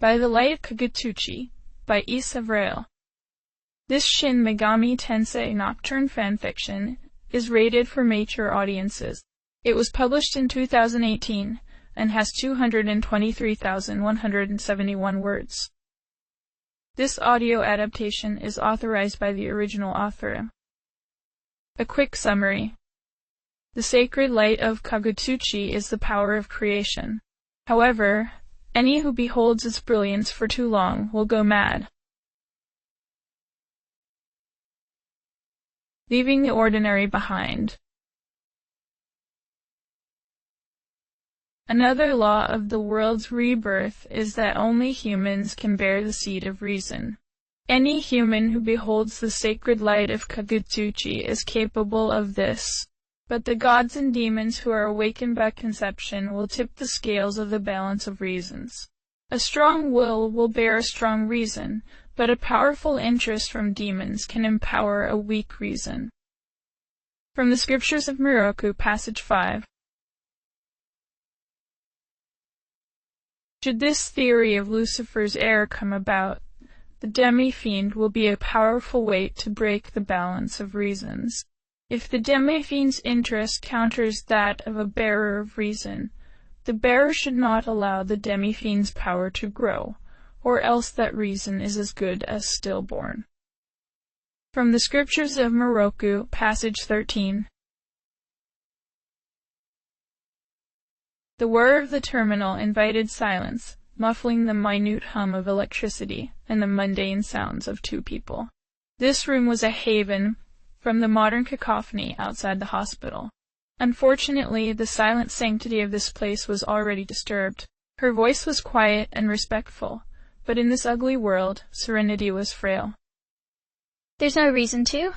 By the Light of Kagutsuchi, by Ysavvryl. This Shin Megami Tensei Nocturne fanfiction is rated for mature audiences. It was published in 2018 and has 223,171 words. This audio adaptation is authorized by the original author. A quick summary. The sacred light of Kagutsuchi is the power of creation. However, any who beholds its brilliance for too long will go mad, leaving the ordinary behind. Another law of the world's rebirth is that only humans can bear the seed of reason. Any human who beholds the sacred light of Kagutsuchi is capable of this. But the gods and demons who are awakened by conception will tip the scales of the balance of reasons. A strong will bear a strong reason, but a powerful interest from demons can empower a weak reason. From the Scriptures of Miroku, Passage 5. Should this theory of Lucifer's error come about, the demi-fiend will be a powerful weight to break the balance of reasons. If the demi-fiend's interest counters that of a bearer of reason, the bearer should not allow the demi-fiend's power to grow, or else that reason is as good as stillborn. From the Scriptures of Miroku, Passage 13. The whir of the terminal invited silence, muffling the minute hum of electricity and the mundane sounds of two people. This room was a haven from the modern cacophony outside the hospital. Unfortunately, the silent sanctity of this place was already disturbed. Her voice was quiet and respectful, but in this ugly world, serenity was frail. "There's no reason to,"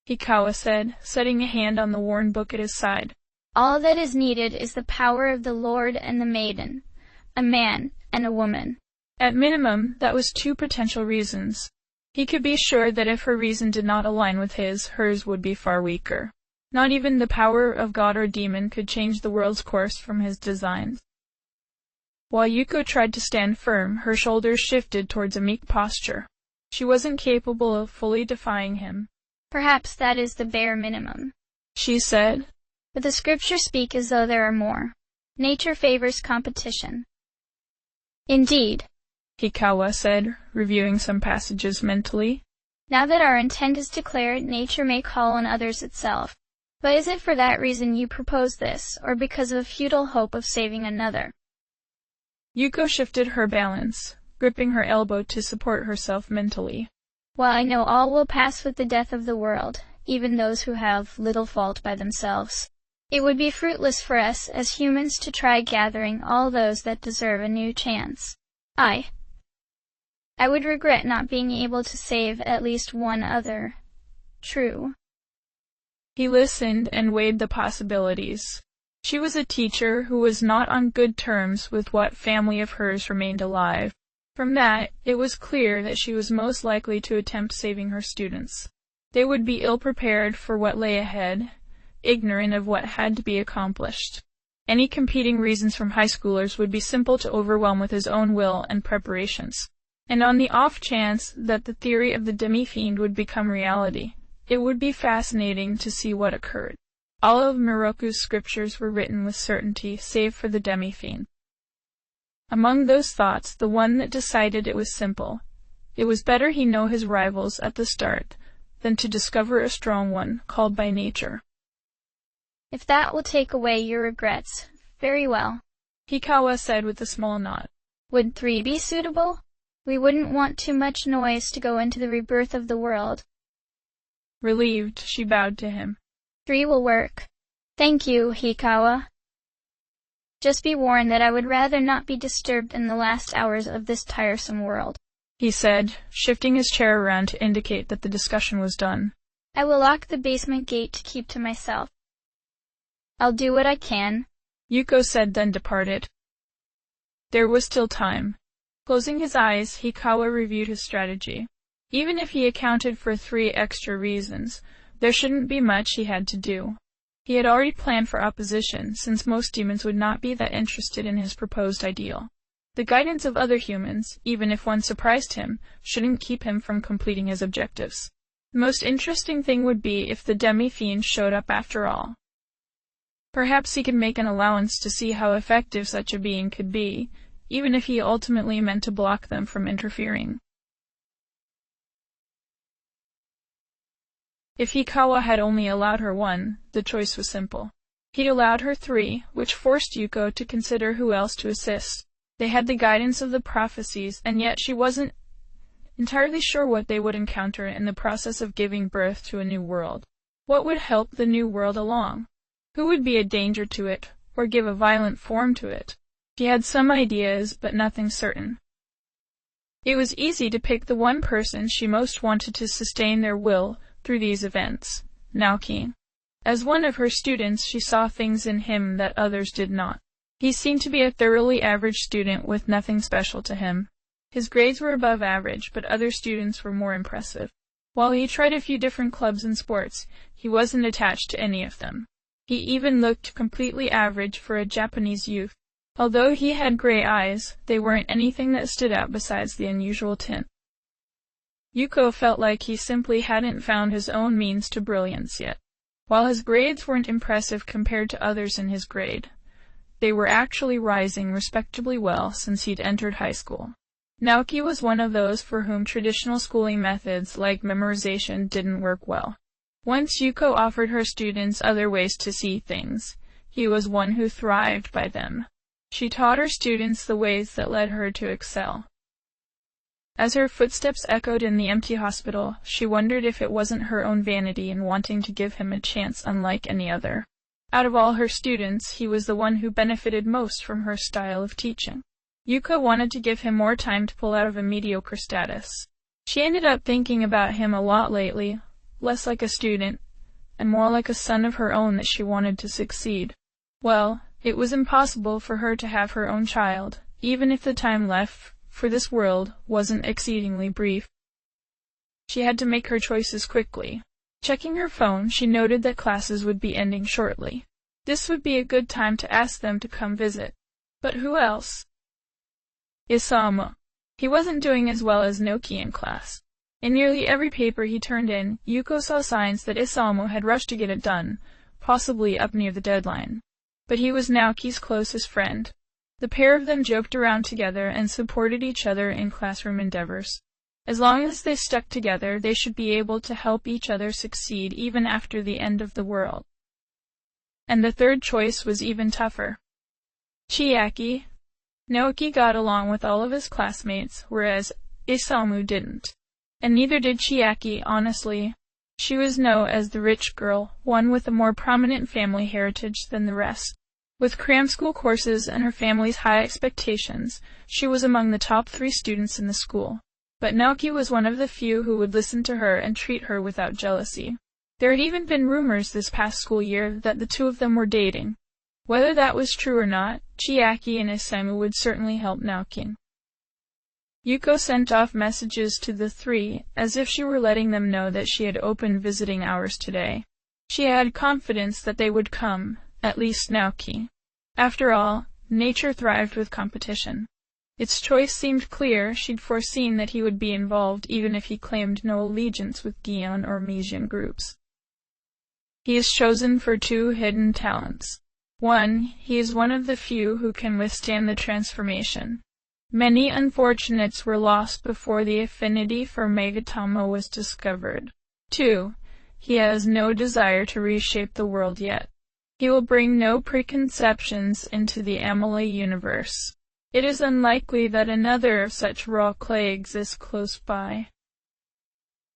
Hikawa said, setting a hand on the worn book at his side. "All that is needed is the power of the Lord and the maiden, a man and a woman." At minimum, that was two potential reasons. He could be sure that if her reason did not align with his, hers would be far weaker. Not even the power of god or demon could change the world's course from his designs. While Yuko tried to stand firm, her shoulders shifted towards a meek posture. She wasn't capable of fully defying him. "Perhaps that is the bare minimum," she said. "But the Scriptures speak as though there are more. Nature favors competition." "Indeed," Hikawa said, reviewing some passages mentally. "Now that our intent is declared, nature may call on others itself. But is it for that reason you propose this, or because of a futile hope of saving another?" Yuko shifted her balance, gripping her elbow to support herself mentally. "While I know all will pass with the death of the world, even those who have little fault by themselves, it would be fruitless for us as humans to try gathering all those that deserve a new chance. I would regret not being able to save at least one other. True." He listened and weighed the possibilities. She was a teacher who was not on good terms with what family of hers remained alive. From that, it was clear that she was most likely to attempt saving her students. They would be ill-prepared for what lay ahead, ignorant of what had to be accomplished. Any competing reasons from high schoolers would be simple to overwhelm with his own will and preparations. And on the off chance that the theory of the demi-fiend would become reality, it would be fascinating to see what occurred. All of Miroku's scriptures were written with certainty, save for the demi-fiend. Among those thoughts, the one that decided it was simple. It was better he know his rivals at the start than to discover a strong one, called by nature. "If that will take away your regrets, very well," Hikawa said with a small nod. "Would 3 be suitable? We wouldn't want too much noise to go into the rebirth of the world." Relieved, she bowed to him. 3 will work. Thank you, Hikawa. Just be warned that I would rather not be disturbed in the last hours of this tiresome world," he said, shifting his chair around to indicate that the discussion was done. "I will lock the basement gate to keep to myself." "I'll do what I can," Yuko said, then departed. There was still time. Closing his eyes, Hikawa reviewed his strategy. Even if he accounted for 3 extra reasons, there shouldn't be much he had to do. He had already planned for opposition, since most demons would not be that interested in his proposed ideal. The guidance of other humans, even if one surprised him, shouldn't keep him from completing his objectives. The most interesting thing would be if the demi-fiend showed up after all. Perhaps he could make an allowance to see how effective such a being could be, even if he ultimately meant to block them from interfering. If Hikawa had only allowed her one, the choice was simple. He allowed her 3, which forced Yuko to consider who else to assist. They had the guidance of the prophecies, and yet she wasn't entirely sure what they would encounter in the process of giving birth to a new world. What would help the new world along? Who would be a danger to it, or give a violent form to it? She had some ideas, but nothing certain. It was easy to pick the one person she most wanted to sustain their will through these events, Naoki. As one of her students, she saw things in him that others did not. He seemed to be a thoroughly average student with nothing special to him. His grades were above average, but other students were more impressive. While he tried a few different clubs and sports, he wasn't attached to any of them. He even looked completely average for a Japanese youth. Although he had gray eyes, they weren't anything that stood out besides the unusual tint. Yuko felt like he simply hadn't found his own means to brilliance yet. While his grades weren't impressive compared to others in his grade, they were actually rising respectably well since he'd entered high school. Naoki was one of those for whom traditional schooling methods like memorization didn't work well. Once Yuko offered her students other ways to see things, he was one who thrived by them. She taught her students the ways that led her to excel. As her footsteps echoed in the empty hospital, she wondered if it wasn't her own vanity in wanting to give him a chance unlike any other. Out of all her students, he was the one who benefited most from her style of teaching. Yuko wanted to give him more time to pull out of a mediocre status. She ended up thinking about him a lot lately, less like a student, and more like a son of her own that she wanted to succeed. Well, it was impossible for her to have her own child, even if the time left for this world wasn't exceedingly brief. She had to make her choices quickly. Checking her phone, she noted that classes would be ending shortly. This would be a good time to ask them to come visit. But who else? Ysavvryl. He wasn't doing as well as Naoki in class. In nearly every paper he turned in, Yuko saw signs that Ysavvryl had rushed to get it done, possibly up near the deadline. But he was Naoki's closest friend. The pair of them joked around together and supported each other in classroom endeavors. As long as they stuck together, they should be able to help each other succeed even after the end of the world. And the third choice was even tougher. Chiaki. Naoki got along with all of his classmates, whereas Ysavvryl didn't. And neither did Chiaki, honestly. She was known as the rich girl, one with a more prominent family heritage than the rest. With cram school courses and her family's high expectations, she was among the top 3 students in the school. But Naoki was one of the few who would listen to her and treat her without jealousy. There had even been rumors this past school year that the two of them were dating. Whether that was true or not, Chiaki and Ysavvryl would certainly help Naoki. Yuko sent off messages to the 3, as if she were letting them know that she had opened visiting hours today. She had confidence that they would come, at least Naoki. After all, nature thrived with competition. Its choice seemed clear. She'd foreseen that he would be involved even if he claimed no allegiance with Gion or Mesian groups. He is chosen for 2 hidden talents. 1. He is one of the few who can withstand the transformation. Many unfortunates were lost before the affinity for Megatama was discovered. 2. He has no desire to reshape the world yet. He will bring no preconceptions into the Amelie universe. It is unlikely that another of such raw clay exists close by.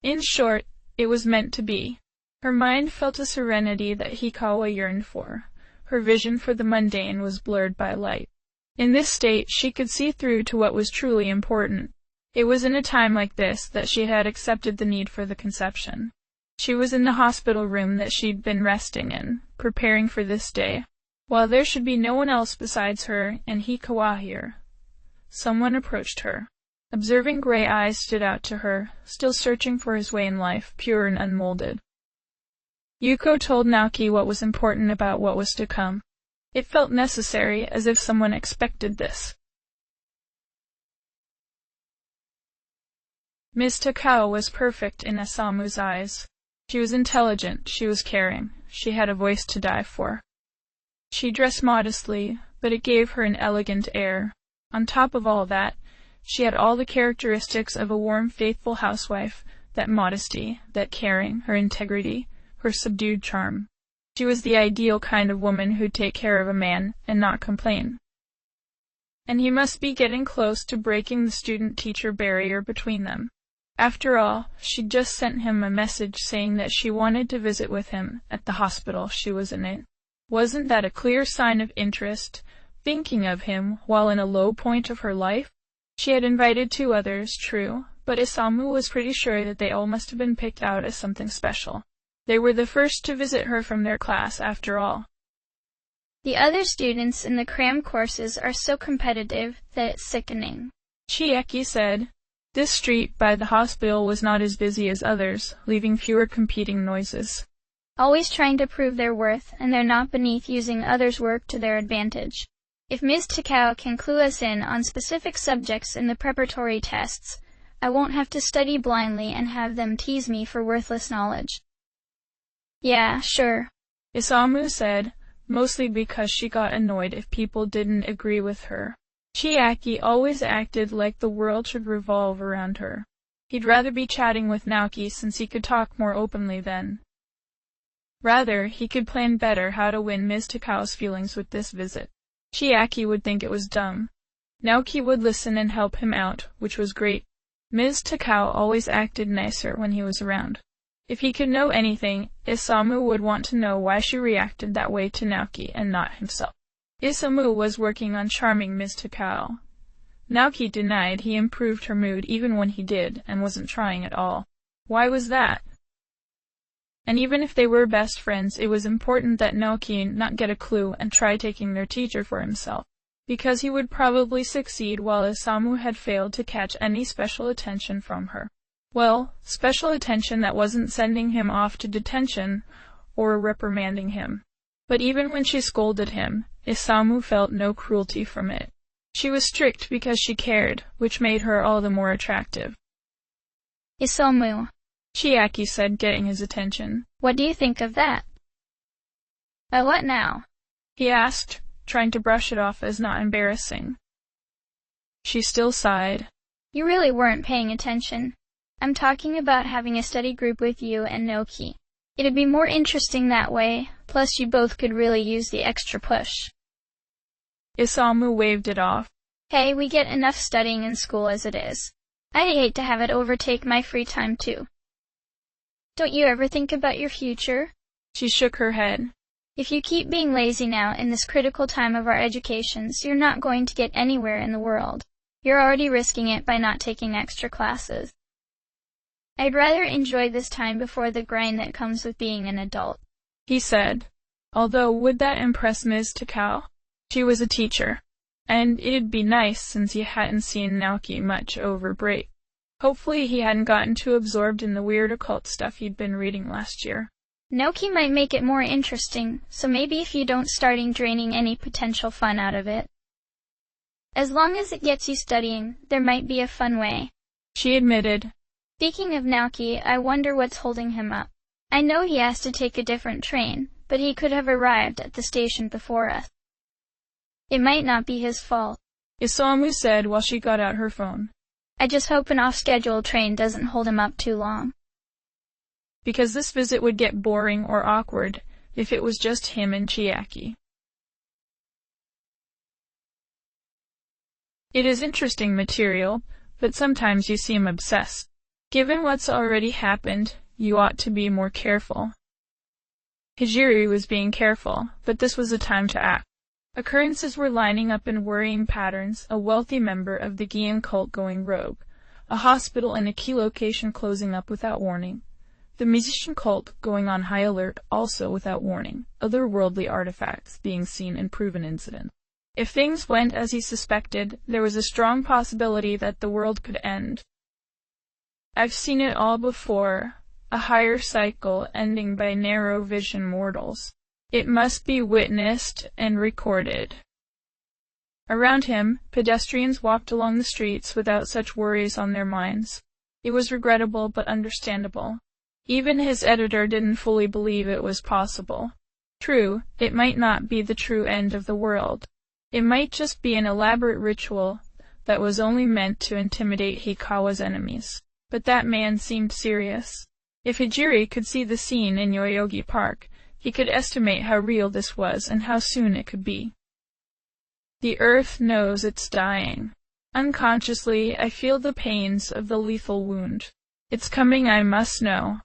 In short, it was meant to be. Her mind felt a serenity that Hikawa yearned for. Her vision for the mundane was blurred by light. In this state, she could see through to what was truly important. It was in a time like this that she had accepted the need for the conception. She was in the hospital room that she'd been resting in, preparing for this day. While there should be no one else besides her and Hikawa here, someone approached her. Observing gray eyes stood out to her, still searching for his way in life, pure and unmolded. Yuko told Naoki what was important about what was to come. It felt necessary, as if someone expected this. Ms. Takao was perfect in Isamu's eyes. She was intelligent, she was caring, she had a voice to die for. She dressed modestly, but it gave her an elegant air. On top of all that, she had all the characteristics of a warm, faithful housewife, that modesty, that caring, her integrity, her subdued charm. She was the ideal kind of woman who'd take care of a man and not complain. And he must be getting close to breaking the student-teacher barrier between them. After all, she'd just sent him a message saying that she wanted to visit with him at the hospital she was in. Wasn't that a clear sign of interest, thinking of him while in a low point of her life? She had invited 2 others, true, but Isamu was pretty sure that they all must have been picked out as something special. They were the first to visit her from their class, after all. The other students in the cram courses are so competitive that it's sickening, Chieki said. This street by the hospital was not as busy as others, leaving fewer competing noises. Always trying to prove their worth, and they're not beneath using others' work to their advantage. If Ms. Takao can clue us in on specific subjects in the preparatory tests, I won't have to study blindly and have them tease me for worthless knowledge. Yeah, sure, Isamu said, mostly because she got annoyed if people didn't agree with her. Chiaki always acted like the world should revolve around her. He'd rather be chatting with Naoki since he could talk more openly then. Rather, he could plan better how to win Ms. Takao's feelings with this visit. Chiaki would think it was dumb. Naoki would listen and help him out, which was great. Ms. Takao always acted nicer when he was around. If he could know anything, Isamu would want to know why she reacted that way to Naoki and not himself. Isamu was working on charming Ms. Takao. Naoki denied he improved her mood even when he did, and wasn't trying at all. Why was that? And even if they were best friends, it was important that Naoki not get a clue and try taking their teacher for himself, because he would probably succeed while Isamu had failed to catch any special attention from her. Well, special attention that wasn't sending him off to detention or reprimanding him. But even when she scolded him, Isamu felt no cruelty from it. She was strict because she cared, which made her all the more attractive. Isamu, Chiaki said, getting his attention. What do you think of that? What now? He asked, trying to brush it off as not embarrassing. She still sighed. You really weren't paying attention. I'm talking about having a study group with you and Naoki. It'd be more interesting that way, plus you both could really use the extra push. Isamu waved it off. Hey, we get enough studying in school as it is. I'd hate to have it overtake my free time too. Don't you ever think about your future? She shook her head. If you keep being lazy now in this critical time of our educations, you're not going to get anywhere in the world. You're already risking it by not taking extra classes. I'd rather enjoy this time before the grind that comes with being an adult, he said. Although, would that impress Ms. Takao? She was a teacher, and it'd be nice since he hadn't seen Naoki much over break. Hopefully he hadn't gotten too absorbed in the weird occult stuff he'd been reading last year. Naoki might make it more interesting, so maybe if you don't start draining any potential fun out of it. As long as it gets you studying, there might be a fun way, she admitted. Speaking of Naoki, I wonder what's holding him up. I know he has to take a different train, but he could have arrived at the station before us. It might not be his fault, Isamu said while she got out her phone. I just hope an off-schedule train doesn't hold him up too long. Because this visit would get boring or awkward if it was just him and Chiaki. It is interesting material, but sometimes you seem obsessed. Given what's already happened, you ought to be more careful. Hijiri was being careful, but this was a time to act. Occurrences were lining up in worrying patterns, a wealthy member of the Gian cult going rogue, a hospital in a key location closing up without warning, the musician cult going on high alert also without warning, otherworldly artifacts being seen in proven incidents. If things went as he suspected, there was a strong possibility that the world could end. I've seen it all before, a higher cycle ending by narrow vision mortals. It must be witnessed and recorded. Around him, pedestrians walked along the streets without such worries on their minds. It was regrettable but understandable. Even his editor didn't fully believe it was possible. True, it might not be the true end of the world. It might just be an elaborate ritual that was only meant to intimidate Hikawa's enemies. But that man seemed serious. If Hijiri could see the scene in Yoyogi Park, he could estimate how real this was and how soon it could be. The earth knows it's dying. Unconsciously, I feel the pains of the lethal wound. It's coming, I must know.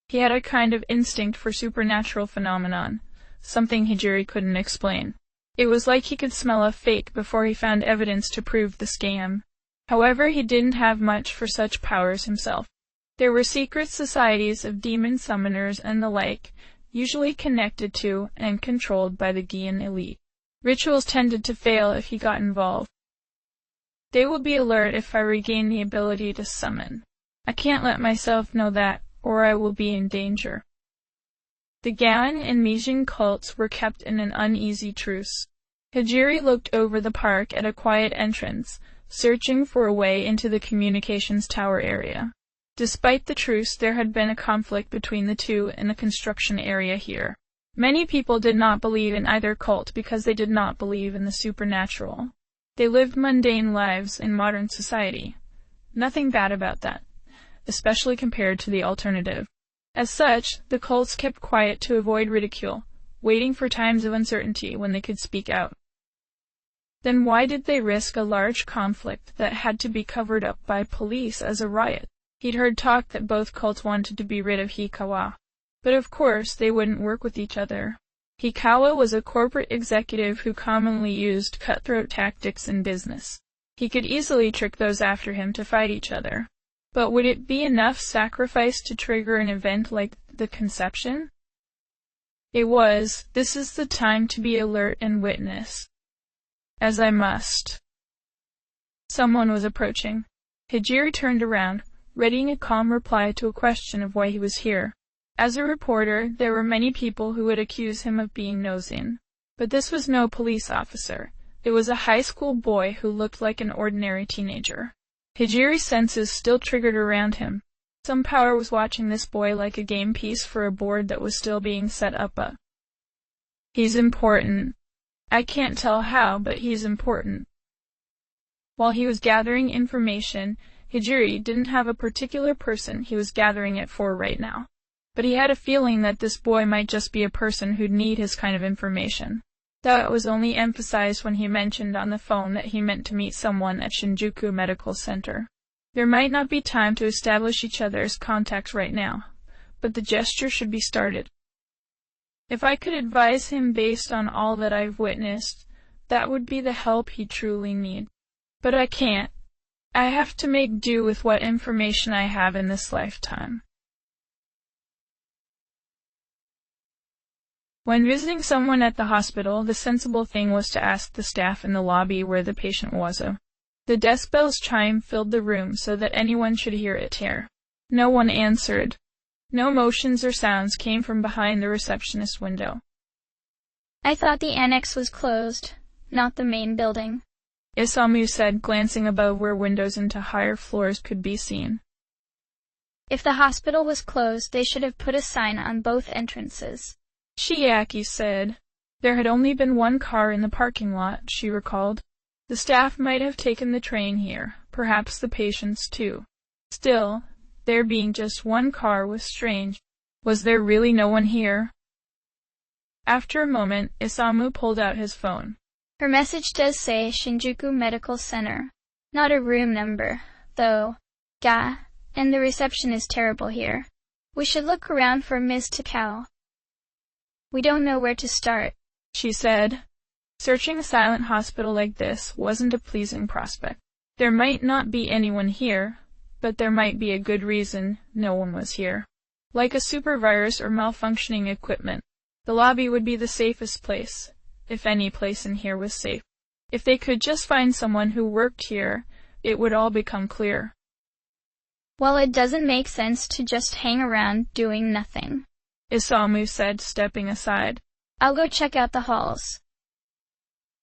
He had a kind of instinct for supernatural phenomenon, something Hijiri couldn't explain. It was like he could smell a fake before he found evidence to prove the scam. However, he didn't have much for such powers himself. There were secret societies of demon summoners and the like, usually connected to and controlled by the Gian elite. Rituals tended to fail if he got involved. They will be alert if I regain the ability to summon. I can't let myself know that, or I will be in danger. The Gan and Mijin cults were kept in an uneasy truce. Hijiri looked over the park at a quiet entrance, searching for a way into the communications tower area. Despite the truce, there had been a conflict between the two in the construction area here. Many people did not believe in either cult because they did not believe in the supernatural. They lived mundane lives in modern society. Nothing bad about that, especially compared to the alternative. As such, the cults kept quiet to avoid ridicule, waiting for times of uncertainty when they could speak out. Then why did they risk a large conflict that had to be covered up by police as a riot? He'd heard talk that both cults wanted to be rid of Hikawa. But of course they wouldn't work with each other. Hikawa was a corporate executive who commonly used cutthroat tactics in business. He could easily trick those after him to fight each other. But would it be enough sacrifice to trigger an event like the conception? It was. This is the time to be alert and witness. As I must. Someone was approaching. Hijiri turned around, readying a calm reply to a question of why he was here. As a reporter, there were many people who would accuse him of being nosing. But this was no police officer. It was a high school boy who looked like an ordinary teenager. Hijiri's senses still triggered around him. Some power was watching this boy like a game piece for a board that was still being set up. He's important. I can't tell how, but he's important. While he was gathering information, Hijiri didn't have a particular person he was gathering it for right now. But he had a feeling that this boy might just be a person who'd need his kind of information. That was only emphasized when he mentioned on the phone that he meant to meet someone at Shinjuku Medical Center. There might not be time to establish each other's contacts right now, but the gesture should be started. If I could advise him based on all that I've witnessed, that would be the help he truly needs. But I can't. I have to make do with what information I have in this lifetime. When visiting someone at the hospital, the sensible thing was to ask the staff in the lobby where the patient was. The desk bell's chime filled the room so that anyone should hear it tear. No one answered. No motions or sounds came from behind the receptionist window. I thought the annex was closed, not the main building, Ysavvryl said, glancing above where windows into higher floors could be seen. If the hospital was closed, they should have put a sign on both entrances. Chiaki said. There had only been one car in the parking lot, she recalled. The staff might have taken the train here, perhaps the patients too. Still, there being just one car was strange. Was there really no one here? After a moment, Ysavvryl pulled out his phone. Her message does say Shinjuku Medical Center. Not a room number, though. Gah, and the reception is terrible here. We should look around for Ms. Takao. We don't know where to start, she said. Searching a silent hospital like this wasn't a pleasing prospect. There might not be anyone here, but there might be a good reason no one was here. Like a supervirus or malfunctioning equipment, the lobby would be the safest place, if any place in here was safe. If they could just find someone who worked here, it would all become clear. Well, it doesn't make sense to just hang around doing nothing, Ysavvryl said, stepping aside. I'll go check out the halls.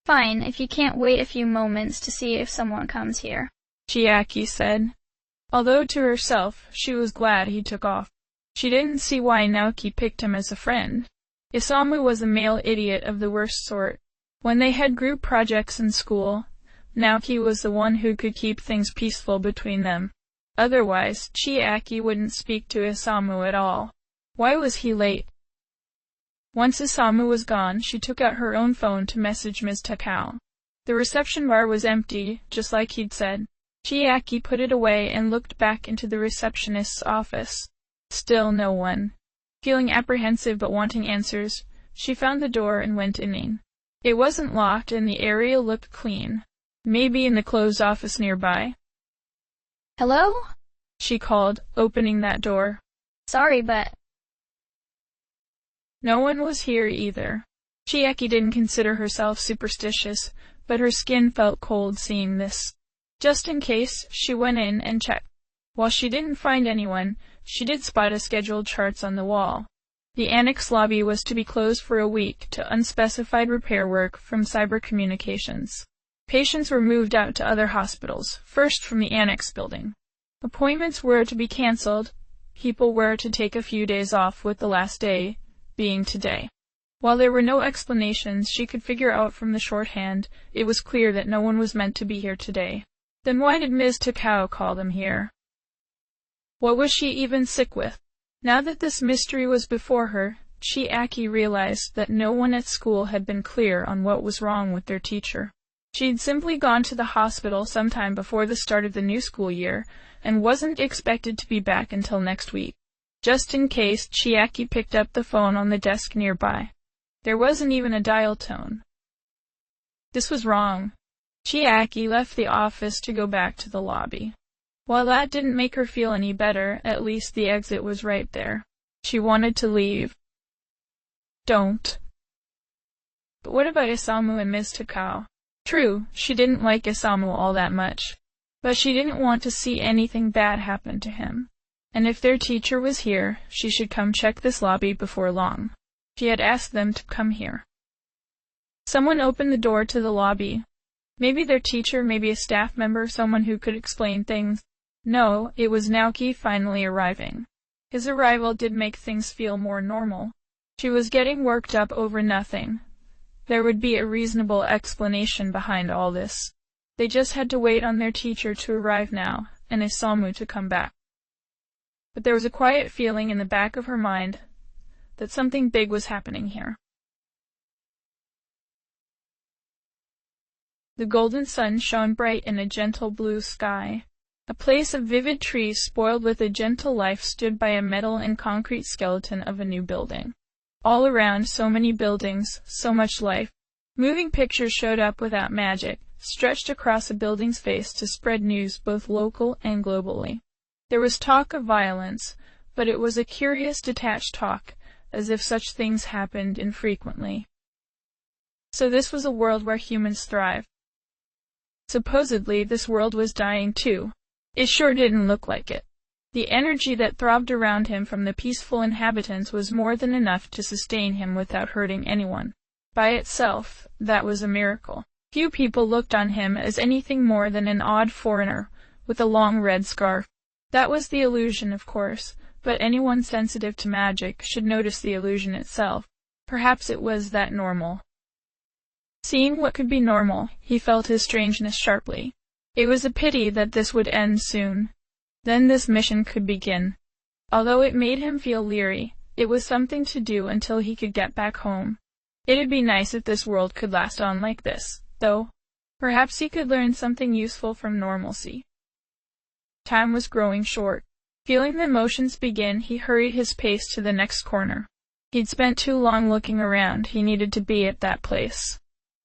Fine, if you can't wait a few moments to see if someone comes here, Chiaki said. Although to herself, she was glad he took off. She didn't see why Naoki picked him as a friend. Isamu was a male idiot of the worst sort. When they had group projects in school, Naoki was the one who could keep things peaceful between them. Otherwise, Chiaki wouldn't speak to Isamu at all. Why was he late? Once Isamu was gone, she took out her own phone to message Ms. Takao. The reception bar was empty, just like he'd said. Chiaki put it away and looked back into the receptionist's office. Still no one. Feeling apprehensive but wanting answers, she found the door and went in. It wasn't locked and the area looked clean. Maybe in the closed office nearby. Hello? She called, opening that door. Sorry, but... No one was here either. Chiaki didn't consider herself superstitious, but her skin felt cold seeing this. Just in case, she went in and checked. While she didn't find anyone, she did spot a scheduled charts on the wall. The annex lobby was to be closed for a week to unspecified repair work from cyber communications. Patients were moved out to other hospitals, first from the annex building. Appointments were to be cancelled. People were to take a few days off, with the last day being today. While there were no explanations she could figure out from the shorthand, it was clear that no one was meant to be here today. Then why did Ms. Takao call them here? What was she even sick with? Now that this mystery was before her, Chiaki realized that no one at school had been clear on what was wrong with their teacher. She'd simply gone to the hospital sometime before the start of the new school year, and wasn't expected to be back until next week. Just in case, Chiaki picked up the phone on the desk nearby. There wasn't even a dial tone. This was wrong. Chiaki left the office to go back to the lobby. While that didn't make her feel any better, at least the exit was right there. She wanted to leave. Don't. But what about Isamu and Ms. Takao? True, she didn't like Isamu all that much. But she didn't want to see anything bad happen to him. And if their teacher was here, she should come check this lobby before long. She had asked them to come here. Someone opened the door to the lobby. Maybe their teacher, maybe a staff member, someone who could explain things. No, it was Naoki finally arriving. His arrival did make things feel more normal. She was getting worked up over nothing. There would be a reasonable explanation behind all this. They just had to wait on their teacher to arrive now, and Isamu to come back. But there was a quiet feeling in the back of her mind that something big was happening here. The golden sun shone bright in a gentle blue sky. A place of vivid trees spoiled with a gentle life stood by a metal and concrete skeleton of a new building. All around, so many buildings, so much life. Moving pictures showed up without magic, stretched across a building's face to spread news both local and globally. There was talk of violence, but it was a curious detached talk, as if such things happened infrequently. So this was a world where humans thrive. Supposedly, this world was dying too. It sure didn't look like it. The energy that throbbed around him from the peaceful inhabitants was more than enough to sustain him without hurting anyone. By itself, that was a miracle. Few people looked on him as anything more than an odd foreigner, with a long red scarf. That was the illusion, of course, but anyone sensitive to magic should notice the illusion itself. Perhaps it was that normal. Seeing what could be normal, he felt his strangeness sharply. It was a pity that this would end soon. Then this mission could begin. Although it made him feel leery, it was something to do until he could get back home. It'd be nice if this world could last on like this, though. Perhaps he could learn something useful from normalcy. Time was growing short. Feeling the emotions begin, he hurried his pace to the next corner. He'd spent too long looking around. He needed to be at that place.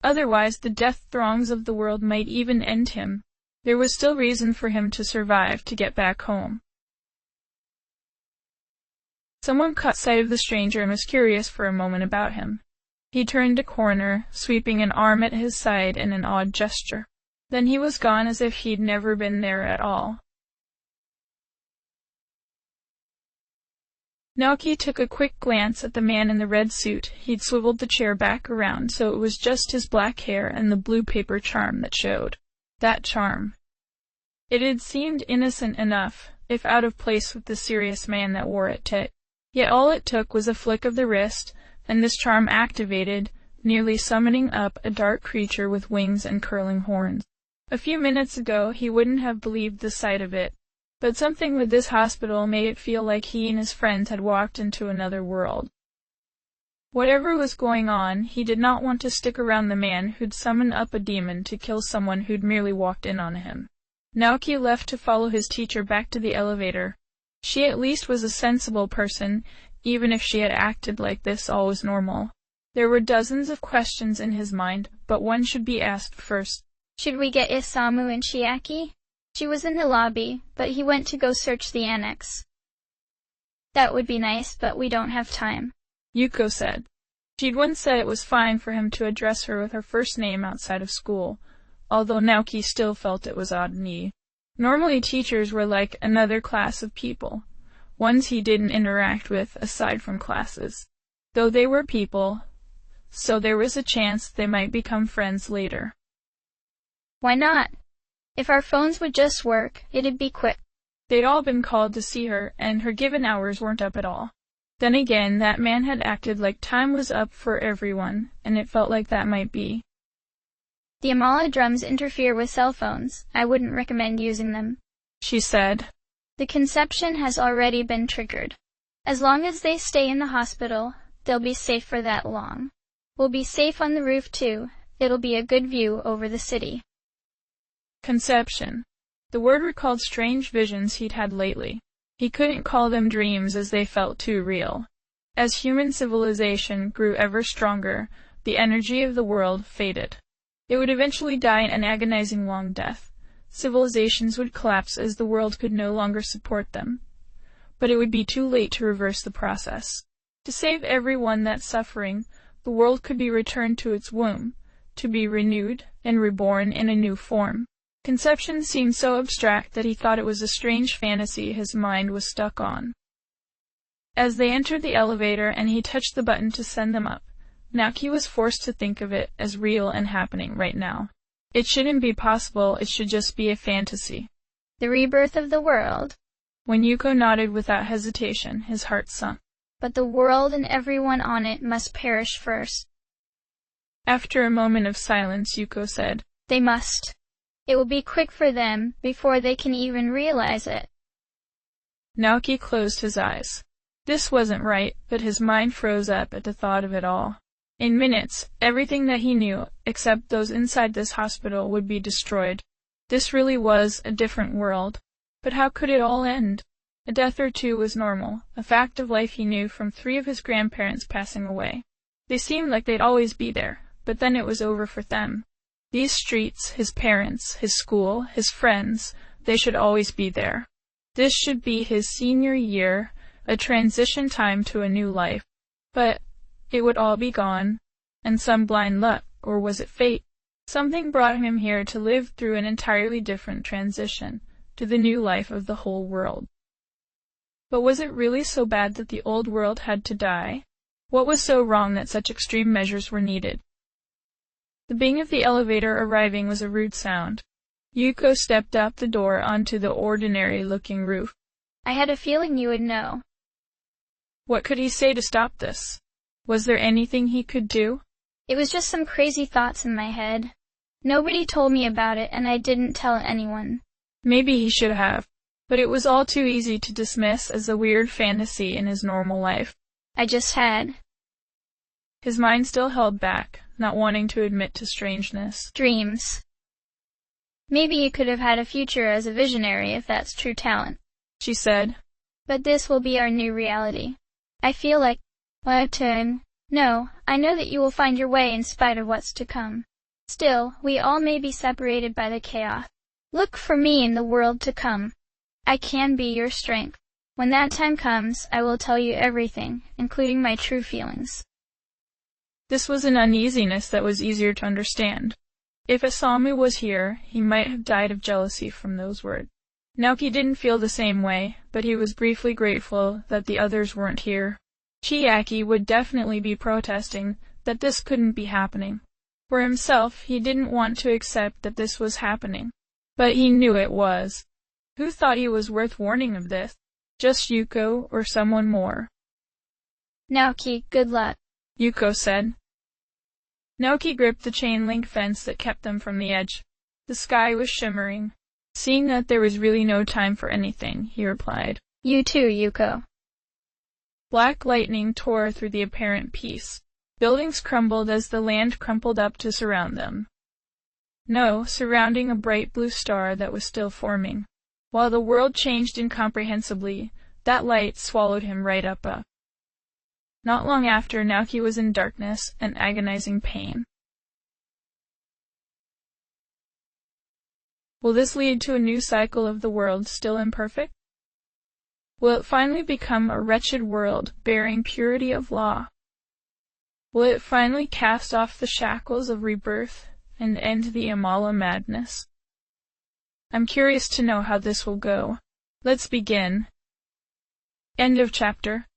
Otherwise, the death throngs of the world might even end him. There was still reason for him to survive, to get back home. Someone caught sight of the stranger and was curious for a moment about him. He turned a corner, sweeping an arm at his side in an odd gesture. Then he was gone as if he'd never been there at all. Naoki took a quick glance at the man in the red suit. He'd swiveled the chair back around so it was just his black hair and the blue paper charm that showed. That charm. It had seemed innocent enough, if out of place with the serious man that wore it. Yet all it took was a flick of the wrist, and this charm activated, nearly summoning up a dark creature with wings and curling horns. A few minutes ago he wouldn't have believed the sight of it, but something with this hospital made it feel like he and his friends had walked into another world. Whatever was going on, he did not want to stick around the man who'd summoned up a demon to kill someone who'd merely walked in on him. Naoki left to follow his teacher back to the elevator. She at least was a sensible person, even if she had acted like this all was normal. There were dozens of questions in his mind, but one should be asked first. Should we get Isamu and Chiaki? She was in the lobby, but he went to go search the annex. That would be nice, but we don't have time, Yuko said. She'd once said it was fine for him to address her with her first name outside of school, although Naoki still felt it was odd. Normally teachers were like another class of people, ones he didn't interact with aside from classes. Though they were people, so there was a chance they might become friends later. Why not? If our phones would just work, it'd be quick. They'd all been called to see her, and her given hours weren't up at all. Then again, that man had acted like time was up for everyone, and it felt like that might be. The Amala drums interfere with cell phones. I wouldn't recommend using them, she said. The conception has already been triggered. As long as they stay in the hospital, they'll be safe for that long. We'll be safe on the roof too. It'll be a good view over the city. Conception. The word recalled strange visions he'd had lately. He couldn't call them dreams as they felt too real. As human civilization grew ever stronger, the energy of the world faded. It would eventually die an agonizing long death. Civilizations would collapse as the world could no longer support them. But it would be too late to reverse the process. To save everyone that's suffering, the world could be returned to its womb, to be renewed and reborn in a new form. Conception seemed so abstract that he thought it was a strange fantasy his mind was stuck on. As they entered the elevator and he touched the button to send them up, Naoki was forced to think of it as real and happening right now. It shouldn't be possible, it should just be a fantasy. The rebirth of the world. When Yuko nodded without hesitation, his heart sunk. But the world and everyone on it must perish first. After a moment of silence, Yuko said, They must. It will be quick for them, before they can even realize it. Naoki closed his eyes. This wasn't right, but his mind froze up at the thought of it all. In minutes, everything that he knew, except those inside this hospital, would be destroyed. This really was a different world. But how could it all end? A death or two was normal, a fact of life he knew from 3 of his grandparents passing away. They seemed like they'd always be there, but then it was over for them. These streets, his parents, his school, his friends, they should always be there. This should be his senior year, a transition time to a new life. But it would all be gone, and some blind luck, or was it fate? Something brought him here to live through an entirely different transition, to the new life of the whole world. But was it really so bad that the old world had to die? What was so wrong that such extreme measures were needed? The bing of the elevator arriving was a rude sound. Yuko stepped out the door onto the ordinary-looking roof. I had a feeling you would know. What could he say to stop this? Was there anything he could do? It was just some crazy thoughts in my head. Nobody told me about it, and I didn't tell anyone. Maybe he should have, but it was all too easy to dismiss as a weird fantasy in his normal life. I just had. His mind still held back, not wanting to admit to strangeness. Dreams. Maybe you could have had a future as a visionary if that's true talent, she said. But this will be our new reality. I feel like, no, I know that you will find your way in spite of what's to come. Still, we all may be separated by the chaos. Look for me in the world to come. I can be your strength. When that time comes, I will tell you everything, including my true feelings. This was an uneasiness that was easier to understand. If Isamu was here, he might have died of jealousy from those words. Naoki didn't feel the same way, but he was briefly grateful that the others weren't here. Chiaki would definitely be protesting that this couldn't be happening. For himself, he didn't want to accept that this was happening. But he knew it was. Who thought he was worth warning of this? Just Yuko or someone more? Naoki, good luck, Yuko said. Naoki gripped the chain-link fence that kept them from the edge. The sky was shimmering. Seeing that there was really no time for anything, he replied. You too, Yuko. Black lightning tore through the apparent peace. Buildings crumbled as the land crumpled up to surround them. No, surrounding a bright blue star that was still forming. While the world changed incomprehensibly, that light swallowed him right up. Not long after, Naoki was in darkness and agonizing pain. Will this lead to a new cycle of the world still imperfect? Will it finally become a wretched world bearing purity of law? Will it finally cast off the shackles of rebirth and end the Amala madness? I'm curious to know how this will go. Let's begin. End of chapter.